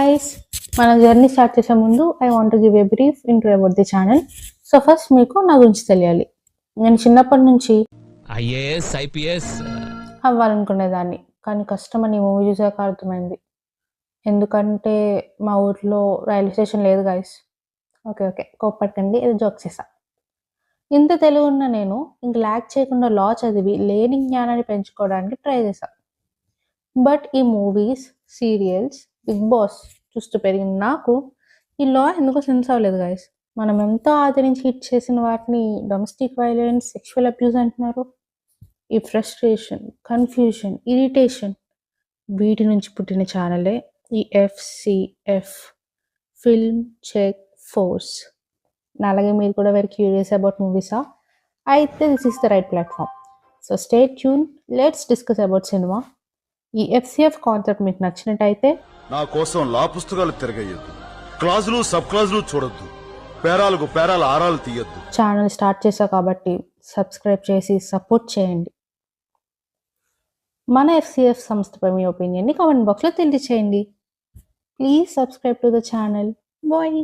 Guys, మన journey start చేసే ముందు I want give a brief intro about the channel. So first మీకు నా గురించి తెలియాలి. నేను చిన్నప్పటి నుంచి ఐఏఎస్ ఐపీఎస్ అవ్వాలనుకునేదాన్ని, కానీ కష్టం అని మూవీ చూసాక అర్థమైంది. ఎందుకంటే మా ఊర్లో రైల్వే స్టేషన్ లేదు గైస్. ఓకే కోప్పట్టండి, ఏదో జోక్ చేసా. ఇంత తెలివి ఉన్న నేను ఇంక ల్యాక్ చేయకుండా లా చదివి లేని జ్ఞానాన్ని పెంచుకోవడానికి ట్రై చేశా. బట్ ఈ మూవీస్, సీరియల్స్, బిగ్ బాస్ చూస్తూ పెరిగిన నాకు ఈ లా ఎందుకో సెన్స్ అవ్వలేదు గైస్. మనం ఎంతో ఆదరించి హిట్ చేసిన వాటిని డొమెస్టిక్ వైలెన్స్, సెక్షువల్ అబ్యూస్ అంటున్నారు. ఈ ఫ్రస్ట్రేషన్, కన్ఫ్యూషన్, ఇరిటేషన్ వీటి నుంచి పుట్టిన ఛానలే ఈ FCF, ఫిల్మ్ చెక్ ఫోర్స్. అలాగే మీరు కూడా వెరీ క్యూరియస్ అబౌట్ మూవీసా? అయితే this is the right platform. So stay tune, let's discuss about cinema. ఈ FCF కాన్సెప్ట్ మీకు నచ్చినట్టయితే నా కోసం లా పుస్తకాలు తిరగయ్యొద్దు, క్లాజులు సబ్ క్లాజులు చూడొద్దు, పేరాలకు పేరాల ఆరాలు తీయొద్దు. ఛానల్ స్టార్ట్ చేశా కాబట్టి సబ్స్క్రైబ్ చేసి సపోర్ట్ చేయండి. మన FCF సంస్థపై మీ ఒపీనియన్ని కామెంట్ బాక్స్లో తెలియచేయండి. Please subscribe to the channel. Bye.